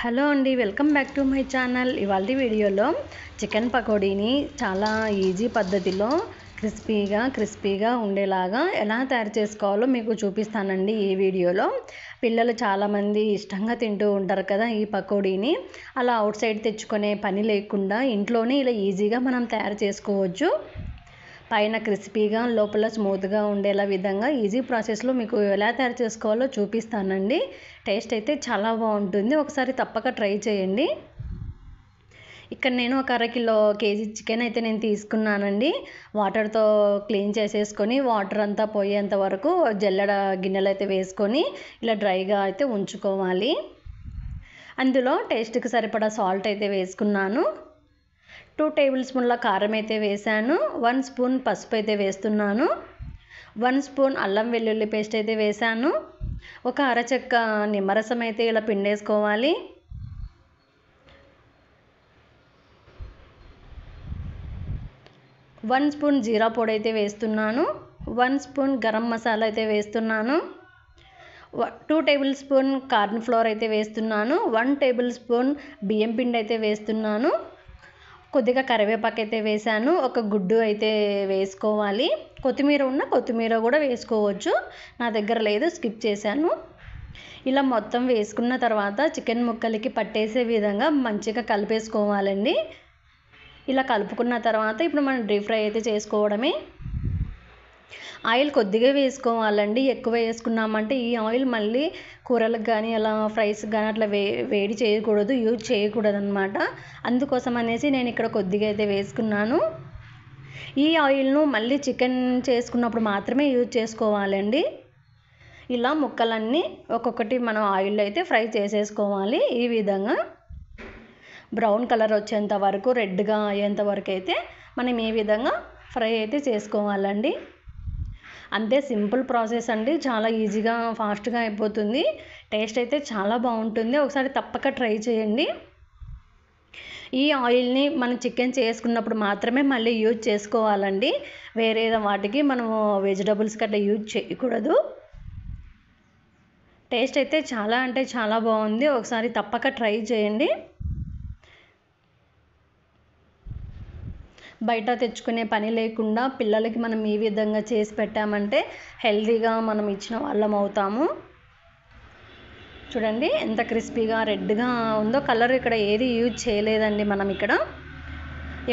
Hello అండి, welcome back to my channel. ఇవాళ వీడియోలో చికెన్ పకోడీని చాలా ఈజీ పద్ధతిలో క్రిస్పీగా ఉండేలాగా ఎలా తయారు చేసుకోవాలో మీకు చూపిస్తానండి ఈ వీడియోలో. పిల్లలు చాలామంది ఇష్టంగా తింటూ ఉంటారు కదా ఈ పకోడీని. అలా అవుట్ సైడ్ తెచ్చుకునే పని లేకుండా ఇంట్లోనే ఇలా ఈజీగా మనం తయారు చేసుకోవచ్చు. పైన క్రిస్పీగా లోపల స్మూత్గా ఉండేలా విధంగా ఈజీ ప్రాసెస్లో మీకు ఎలా తయారు చేసుకోవాలో చూపిస్తానండి. టేస్ట్ అయితే చాలా బాగుంటుంది, ఒకసారి తప్పక ట్రై చేయండి. ఇక్కడ నేను ఒక కేజీ చికెన్ అయితే నేను తీసుకున్నానండి. వాటర్తో క్లీన్ చేసేసుకొని వాటర్ అంతా పోయేంత వరకు జల్లెడ గిన్నెలు అయితే వేసుకొని ఇలా డ్రైగా అయితే ఉంచుకోవాలి. అందులో టేస్ట్కి సరిపడా సాల్ట్ అయితే వేసుకున్నాను. 2 టేబుల్ స్పూన్ల కారం అయితే వేసాను. 1 స్పూన్ పసుపు అయితే వేస్తున్నాను. 1 స్పూన్ అల్లం వెల్లుల్లి పేస్ట్ అయితే వేసాను. ఒక అరచెక్క నిమ్మరసం అయితే ఇలా పిండేసుకోవాలి. 1 స్పూన్ జీరా పొడి అయితే వేస్తున్నాను. 1 స్పూన్ గరం మసాలా అయితే వేస్తున్నాను. 2 టేబుల్ స్పూన్ కార్న్ ఫ్లోర్ అయితే వేస్తున్నాను. 1 టేబుల్ స్పూన్ బియ్యం పిండి అయితే వేస్తున్నాను. కొద్దిగా కరివేపాకు అయితే వేసాను. ఒక గుడ్డు అయితే వేసుకోవాలి. కొత్తిమీర కూడా వేసుకోవచ్చు. నా దగ్గర లేదు, స్కిప్ చేశాను. ఇలా మొత్తం వేసుకున్న తర్వాత చికెన్ ముక్కలకి పట్టేసే విధంగా మంచిగా కలిపేసుకోవాలండి. ఇలా కలుపుకున్న తర్వాత ఇప్పుడు మనం డీప్ ఫ్రై అయితే చేసుకోవడమే. ఆయిల్ కొద్దిగా వేసుకోవాలండి. ఎక్కువ వేసుకున్నామంటే ఈ ఆయిల్ మళ్ళీ కూరలకు కానీ అలా ఫ్రైస్ కానీ అట్లా వేడి చేయకూడదు, యూజ్ చేయకూడదు అనమాట. అందుకోసం అనేసి నేను ఇక్కడ కొద్దిగా అయితే వేసుకున్నాను. ఈ ఆయిల్ను మళ్ళీ చికెన్ చేసుకున్నప్పుడు మాత్రమే యూజ్ చేసుకోవాలండి. ఇలా ముక్కలన్నీ ఒక్కొక్కటి మనం ఆయిల్లో అయితే ఫ్రై చేసేసుకోవాలి. ఈ విధంగా బ్రౌన్ కలర్ వచ్చేంత వరకు, రెడ్గా అయ్యేంత వరకు అయితే మనం ఈ విధంగా ఫ్రై అయితే చేసుకోవాలండి. అంతే, సింపుల్ ప్రాసెస్ అండి. చాలా ఈజీగా ఫాస్ట్గా అయిపోతుంది. టేస్ట్ అయితే చాలా బాగుంటుంది, ఒకసారి తప్పక ట్రై చేయండి. ఈ ఆయిల్ని మనం చికెన్ చేసుకున్నప్పుడు మాత్రమే మళ్ళీ యూజ్ చేసుకోవాలండి. వేరే వాటికి మనము వెజిటబుల్స్కి అట్లా యూజ్ చేయకూడదు. టేస్ట్ అయితే చాలా అంటే చాలా బాగుంది, ఒకసారి తప్పక ట్రై చేయండి. బయట తెచ్చుకునే పని లేకుండా పిల్లలకి మనం ఈ విధంగా చేసి పెట్టామంటే హెల్తీగా మనం ఇచ్చిన వాళ్ళం అవుతాము. చూడండి ఎంత క్రిస్పీగా రెడ్గా ఉందో. కలర్ ఇక్కడ ఏది యూజ్ చేయలేదండి మనం ఇక్కడ.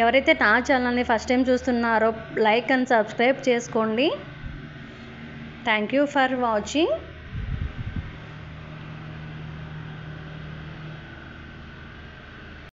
ఎవరైతే నా ఛానల్ని ఫస్ట్ టైం చూస్తున్నారో లైక్ అండ్ సబ్స్క్రైబ్ చేసుకోండి. Thank you for watching.